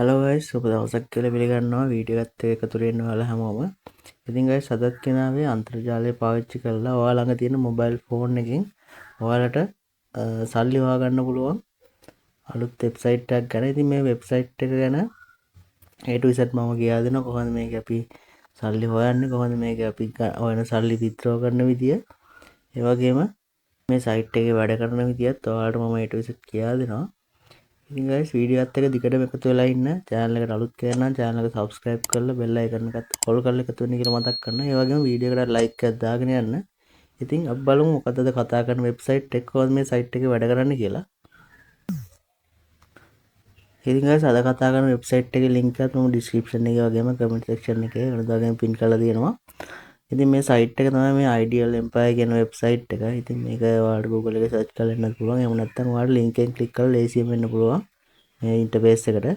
Hello guys ඔබ දවසක් කියලා පිළිගන්නවා වීඩියෝ එකත් එක්ක එකතු වෙන්න ඔයාලා හැමෝම. ඉතින් ගයිස් අදත් කෙනාවේ අන්තර්ජාලය පාවිච්චි කරලා ඔයාලා ළඟ තියෙන මොබයිල් ෆෝන් එකකින් ඔයාලට සල්ලි හොයා ගන්න පුළුවන් අලුත් වෙබ්සයිට් එකක් ගැන. ඉතින් මේ වෙබ්සයිට් එක ගැන A to Z මම කියා දෙනවා කොහොමද මේක අපි සල්ලි හොයන්නේ, කොහොමද මේක අපි හොයන සල්ලි විත්ඩ්‍රෝ කරන විදිය. ඒ වගේම මේ සයිට් එකේ වැඩ කරන විදියත් ඔයාලට මම A to Z කියා දෙනවා. ඉතින් guys වීඩියෝ එකත් එක්ක දිගටම එකතු වෙලා ඉන්න. channel එකට අලුත් කෙනෙක් නම් channel එක subscribe කරලා bell icon එකත් all කරලා එකතු වෙන්න කියලා මතක් කරනවා. ඒ වගේම වීඩියෝ එකට like එකක් දාගෙන යන්න. ඉතින් අපි බලමු මොකද්ද කතා කරන වෙබ්සයිට් එක, කොහොමද මේ සයිට් එකේ වැඩ කරන්නේ කියලා. ඉතින් guys අද කතා කරන වෙබ්සයිට් එකේ link එකත් මම description එකේ වගේම comment section එකේ වෙනදාගෙන් pin කරලා තියෙනවා. ඉතින් මේ සයිට් එක තමයි මේ Ideal Empire කියන වෙබ්සයිට් එක. ඉතින් මේක ඔයාලට Google එකේ search කරලා එන්නත් පුළුවන්. එහෙම නැත්නම් ඔයාලට link එකෙන් click කරලා ලේසියෙන් වෙන්න පුළුවන් මේ ඉන්ටර්ෆේස් එකට.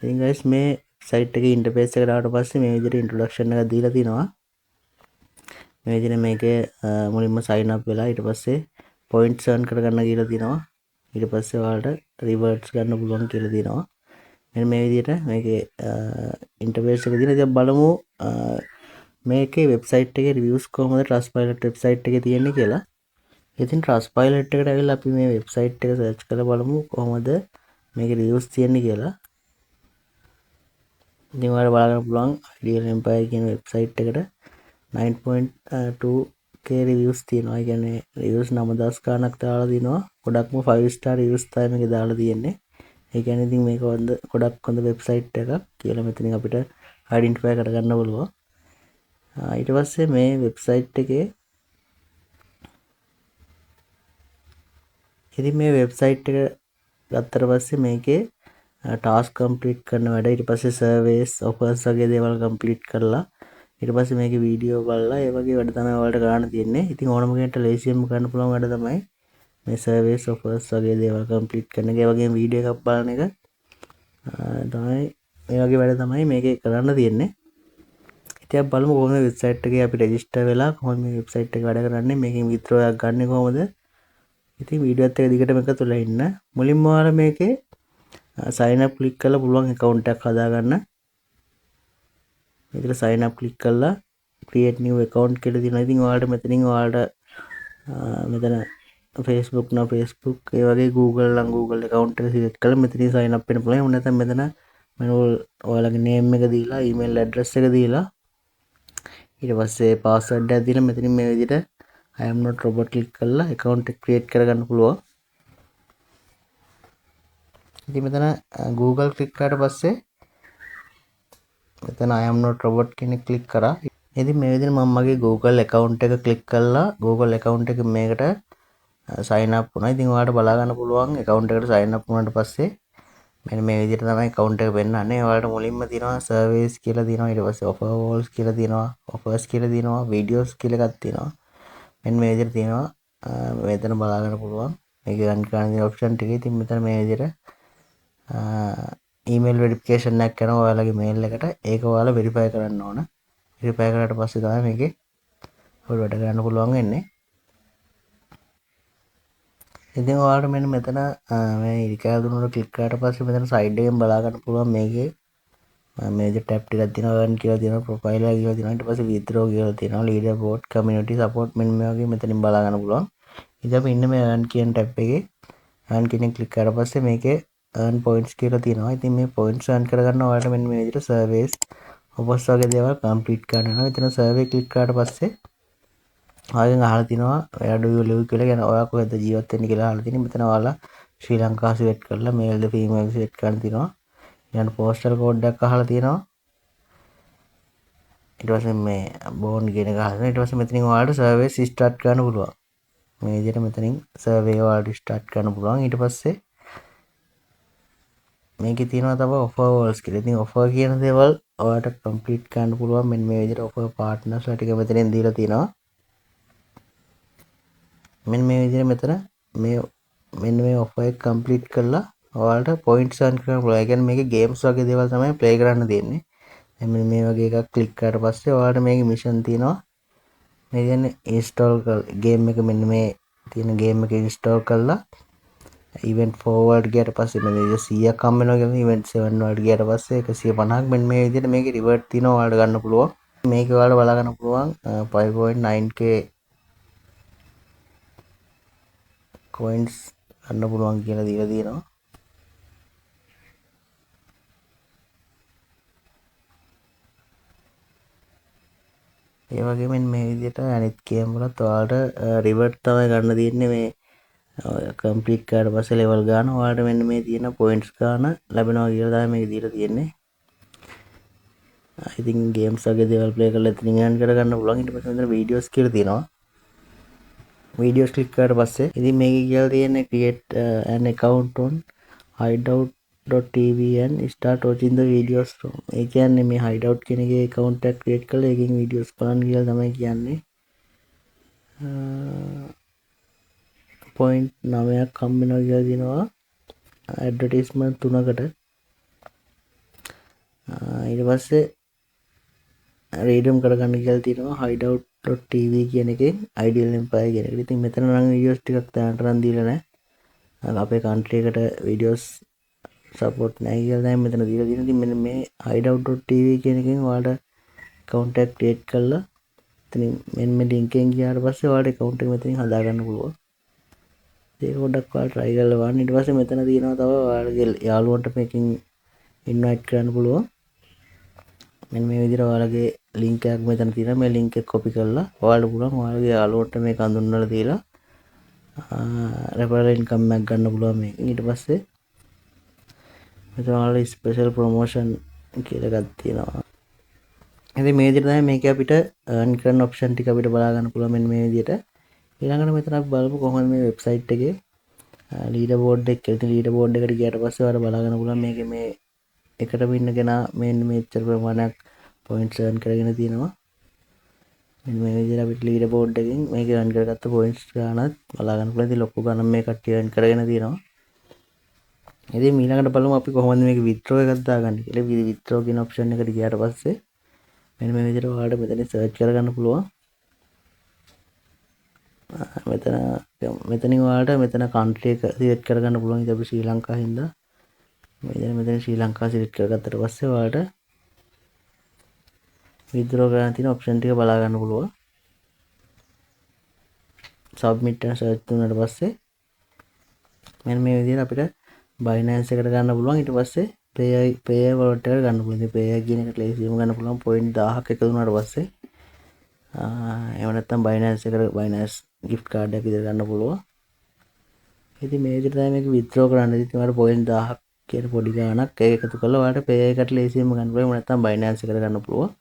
ඉතින් guys මේ සයිට් එකේ ඉන්ටර්ෆේස් එකට ආවට පස්සේ මේ විදිහට ඉන්ට්‍රොඩක්ෂන් එකක් දීලා තිනවා. මේ විදිහට මේකේ මුලින්ම sign up වෙලා ඊට පස්සේ points earn කරගන්න කියලා තිනවා. ඊට පස්සේ ඔයාලට rewards ගන්න පුළුවන් කියලා තිනවා. මෙන්න මේ විදිහට මේකේ ඉන්ටර්ෆේස් එක දින ඉතින් බලමු මේකේ වෙබ්සයිට් එකේ රිවිව්ස් කොහොමද Trustpilot වෙබ්සයිට් එකේ තියෙන්නේ කියලා. ඉතින් Trustpilot එකට ඇවිල්ලා අපි මේ වෙබ්සයිට් එක සර්ච් කරලා බලමු කොහොමද මේකේ රිවිව්ස් තියෙන්නේ කියලා. ඉතින් ඔයාලට බලන්න පුළුවන් Ideal Empire කියන වෙබ්සයිට් එකට 9.2k රිවිව්ස් තියෙනවා. ඒ කියන්නේ රිවිව්ස් 9000 ගණක් දාලා දිනවා. ගොඩක්ම 5 star රිවිව්ස් තමයි මේකේ දාලා තියෙන්නේ. ඒ කියන්නේ ඉතින් මේක ගොඩක් හොඳ වෙබ්සයිට් එකක් කියලා මෙතනින් අපිට අයිඩෙන්ටිෆයි කරගන්න පුළුවන්. ඊට පස්සේ මේ වෙබ්සයිට් එකේ ඉතින් මේ වෙබ්සයිට් එක ගත්තට පස්සේ මේකේ ටාස්ක් කම්ප්ලීට් කරන වැඩ, ඊට පස්සේ සර්වේස් ඔෆර්ස් වගේ දේවල් කම්ප්ලීට් කරලා ඊට පස්සේ මේකේ වීඩියෝ බලලා ඒ වගේ වැඩ තමයි ඔයාලට කරන්න තියෙන්නේ. ඉතින් ඕනම කෙනෙක්ට ලේසියෙන්ම කරන්න පුළුවන් වැඩ තමයි මේ සර්වේස් ඔෆර්ස් වගේ දේවල් කම්ප්ලීට් කරන එක. ඒ වගේම වීඩියෝ එකක් බලන එක තමයි මේ වගේ වැඩ තමයි මේකේ කරන්න තියෙන්නේ. ඉතින් අපි බලමු කොහොමද වෙබ්සයිට් එකේ අපි රෙජිස්ටර් වෙලා කොහොමද මේ වෙබ්සයිට් එක වැඩ කරන්නේ, මේකෙන් විත්ඩ්‍රෝ එකක් ගන්නෙ කොහොමද. ඉතින් වීඩියෝත් එක දිගටම එකතු වෙලා ඉන්න. මුලින්ම ඔයාලා මේකේ sign up click කරලා පුළුවන් account එකක් හදාගන්න. මේකට sign up click කරලා create new account කියලා තියෙනවා. ඉතින් ඔයාලට මෙතනින් ඔයාලට මෙතන Facebook නම් Facebook, ඒ වගේ Google නම් Google account එක select කරලා මෙතනින් sign up වෙන්න පුළුවන්. එහෙම නැත්නම් මෙතන ඔයාලගේ name එක දීලා email address එක දීලා ඊට පස්සේ password එකක් දීලා මෙතනින් මේ විදිහට I am not robot click කරලා account එක create කරගන්න පුළුවන්. ඉතින් මෙතන Google click කරාට පස්සේ මෙතන I am not robot කියන click කරා. ඉතින් මේ විදිහට මම මගේ Google account එක click කරලා Google account එක මේකට sign up වුණා. ඉතින් ඔයාලට බලා ගන්න පුළුවන් account එකට sign up වුණාට පස්සේ මෙන්න මේ විදිහට තමයි account එක පෙන්නන්නේ. ඔයාලට මුලින්ම තියෙනවා surveys කියලා තියෙනවා, ඊට පස්සේ offer walls කියලා තියෙනවා, offers කියලා තියෙනවා, videos කියලා එකක් තියෙනවා. මෙන්න මේ විදිහට තියෙනවා. මෙතන බලා ගන්න පුළුවන් මේක රන් කරන option ටික. ඉතින් මෙතන මේ විදිහට email verification එකක් කරනවා ඔයාලගේ mail එකට. ඒක ඔයාලා verify කරන්න ඕන. verify කරාට පස්සේ තමයි මේකේ ඔයාලට වැඩ කරන්න පුළුවන් වෙන්නේ. ඉතින් ඔයාලට මෙන්න මෙතන මේ ඉරිකා දුන්නාට ක්ලික් කරාට පස්සේ මෙතන සයිඩ් එකෙන් බලා ගන්න පුළුවන් මේකේ මේ විදිහට ටැබ් ටිකක් තියෙනවා, earn කියලා තියෙනවා, profile එක කියලා තියෙනවා, ඊට පස්සේ withdraw කියලා තියෙනවා, leader board, community support මෙන්න මේ වගේ මෙතනින් බලා ගන්න පුළුවන්. ඉතින් අපි ඉන්න මේ earn කියන ටැබ් එකේ earn කියන ක්ලික් කරාට පස්සේ මේකේ earn points කියලා තියෙනවා. ඉතින් මේ points earn කරගන්න ඔයාලට මෙන්න මේ විදිහට surveys offers වගේ දේවල් complete කරන්න වෙනවා. එතන survey ක්ලික් කරාට පස්සේ ඔයාගෙන් අහලා තිනවා where do you live කියලා. කියන ඔයා කොහෙද ජීවත් වෙන්නේ කියලා අහලා තිනේ. මෙතන ඔයාලා ශ්‍රී ලංකාව select කරලා male ද female select කරන්න තිනවා. ඊළඟ postal code එකක් අහලා තිනවා. ඊට පස්සේ මේ born කියන එක අහලා. ඊට පස්සේ මෙතනින් ඔයාලට survey start කරන්න පුළුවන්. මේ විදිහට මෙතනින් survey ඔයාලට start කරන්න පුළුවන්. ඊට පස්සේ මේකේ තියෙනවා තව offer walls කියලා. ඉතින් offer කියන දේවල් ඔයාලට complete කරන්න පුළුවන්. මෙන්න මේ විදිහට offer partners ලා ටික මෙතනින් දීලා තියෙනවා. මෙන්න මේ විදිහට මෙතන මෙන්න මේ offer එක complete කරලා ඔයාලට points earn කරන්න පුළුවන්. ඒ කියන්නේ මේකේ games වගේ දේවල් තමයි play කරන්න තියෙන්නේ. දැන් මේ වගේ එකක් click කරාට පස්සේ ඔයාලට මේකේ mission තියෙනවා. මේ කියන්නේ install game එක මෙන්න මේ තියෙන game එක install කරලා ඉවෙන්ට් ෆෝවර්ඩ් ගියට පස්සේ මේ 100ක් හම්බ වෙනවා කියලා ඉවෙන්ට් 7 වලට ගියට පස්සේ 150ක් මෙන්න මේ විදිහට මේකේ රිවර්ට් තියෙනවා ඔයාලට ගන්න පුළුවන්. මේක ඔයාලට බලා ගන්න පුළුවන් 5.9k coins ගන්න පුළුවන් කියලා දීලා තියෙනවා. ඒ වගේම මේ විදිහට අනිත් ගේම් වලත් ඔයාලට රිවර්ට් තමයි ගන්න තියෙන්නේ මේ කම්ප්ලීට් කරලා පස්සේ ලෙවල් ගන්න ඔයාලට මෙන්න මේ තියෙන පොයින්ට්ස් ගන්න ලැබෙනවා කියලා තමයි මේක දීලා තියෙන්නේ. ඉතින් ගේම්ස් වගේ දේවල් ප්ලේ කරලා ඉතින් earn කරගන්න පුළුවන්. ඊට පස්සේ මෙතන වීඩියෝස් කියලා තියෙනවා. වීඩියෝස් ක්ලික් කරලා පස්සේ ඉතින් මේකේ කියලා තියෙන්නේ create an account on hideout.tv and start watching the videos from. ඒ කියන්නේ මේ hideout කියන එකේ account එකක් create කරලා ඒකෙන් videos බලන්න කියලා තමයි කියන්නේ. point 9ක් හම්බ වෙනවා කියලා දිනවා ඇඩ්වර්ටයිස්මන්ට් 3කට. ඊට පස්සේ රීඩම් කරගන්න කියලා තියෙනවා hideout.tv කියන එකෙන් ideal empire කියන එකට. ඉතින් මෙතන නම් වීඩියෝස් ටිකක් දැනට නම් දීලා නැහැ. අපේ country එකට වීඩියෝස් support නැහැ කියලා තමයි මෙතන දීලා තියෙන්නේ. ඉතින් මෙන්න මේ hideout.tv කියන එකෙන් ඔයාලට account එකක් create කරලා ඉතින් මෙන්න මේ link එකෙන් ගියාට පස්සේ ඔයාලට account එක මෙතනින් හදා ගන්න පුළුවන්. ඒක පොඩ්ඩක් ඔයාලා try කරලා බලන්න. ඊට පස්සේ මෙතන තියෙනවා තව ඔයාලගේ යාළුවන්ට මේකෙන් invite කරන්න පුළුවන්. මෙන්න මේ විදිහට ඔයාලගේ link එකක් මෙතන තියෙනවා. මේ link එක copy කරලා ඔයාලට පුළුවන් ඔයාලගේ යාළුවන්ට මේක හඳුන්වලා දීලා referral income එකක් ගන්න පුළුවන් මේකෙන්. ඊට පස්සේ මෙතන ඔයාලට special promotion කියලා එකක් තියෙනවා. ඉතින් මේ විදිහට තමයි මේක අපිට earn කරන option ටික අපිට බලා ගන්න පුළුවන් මෙන්න මේ විදිහට. ඊළඟට මෙතන අපි බලමු කොහොමද මේ වෙබ්සයිට් එකේ leaderboard එක කියලා. ඉතින් leaderboard එකට ගියාට පස්සේ ඔයාලට බලා ගන්න පුළුවන් මේකේ මේ එකටම ඉන්න කෙනා මෙන්න මෙච්චර ප්‍රමාණයක් points earn කරගෙන තියෙනවා. මෙන්න මේ විදිහට අපිට leaderboard එකෙන් මේක earn කරගත්ත points ගානත් බලා ගන්න පුළුවන්. ඉතින් ලොකු ගණන් මේ කට්ටිය earn කරගෙන තියෙනවා. ඉතින් ඊළඟට බලමු අපි කොහොමද මේක withdraw එකක් දාගන්නේ කියලා. withdraw කියන option එකට ගියාට පස්සේ මෙන්න මේ විදිහට ඔයාලට මෙතන search කරගන්න පුළුවන්. මෙතනින් ඔයාලට මෙතන country එක select කරගන්න පුළුවන්. ඉතින් අපි ශ්‍රී ලංකාව හින්දා මෙතන ශ්‍රී ලංකාව select කරගත්තට පස්සේ ඔයාලට withdraw කරන්න තියෙන option ටික බලා ගන්න පුළුවන්. submit and search දුන්නාට පස්සේ මෙන්න මේ විදිහට අපිට Binance එකට ගන්න පුළුවන්. ඊට පස්සේ pay wallet එකට ගන්න පුළුවන්. ඉතින් pay කියන එකට ලේසියෙන්ම ගන්න පුළුවන්. point 1000ක් එකතු වුණාට පස්සේ එහෙම නැත්නම් Binance එකට Binance gift card එකක් විතර ගන්න පුළුවන්. ඉතින් මේ විදිහට තමයි මේක withdraw කරන්න. ඉතින් ඔයාලට point 1000ක් කියන පොඩි ගාණක් ඒක එකතු කරලා ඔයාලට pay එකට ලේසියෙන්ම ගන්න පුළුවන්. එහෙම නැත්නම් Binance එකට ගන්න පුළුවන්.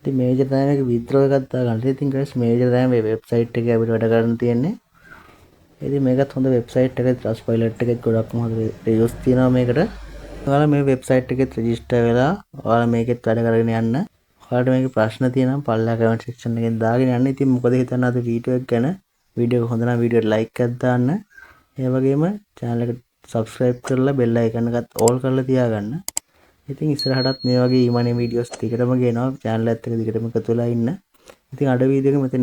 ඉතින් මේ විදිහට තමයි මේක withdraw එකක් දාගන්න. ඉතින් guys මේ විදිහට තමයි මේ website එකේ අපිට වැඩ කරන්න තියෙන්නේ. ඉතින් මේකත් හොඳ website එකක්. Trustpilot එකේ ගොඩක්ම හොඳ reviews තියෙනවා මේකට. ඔයාලා මේ website එකෙත් register වෙලා ඔයාලා මේකෙත් වැඩ කරගෙන යන්න. ඔයාලට මේකේ ප්‍රශ්න තියෙනවා පල්ලා comment section එකෙන් දාගෙන යන්න. ඉතින් මොකද හිතන්නේ අද වීඩියෝ එක ගැන? වීඩියෝ එක හොඳ නම් වීඩියෝට like එකක් දාන්න. ඒ වගේම channel එකට subscribe කරලා bell icon එකත් all කරලා තියාගන්න. ඉතින් ඉස්සරහටත් මේ වගේ e-money videos ටිකටම ගේනවා. channel එකත් එක්ක දිගටම එකතු වෙලා ඉන්න. ඉතින් අද වීඩියෝ එක මෙතන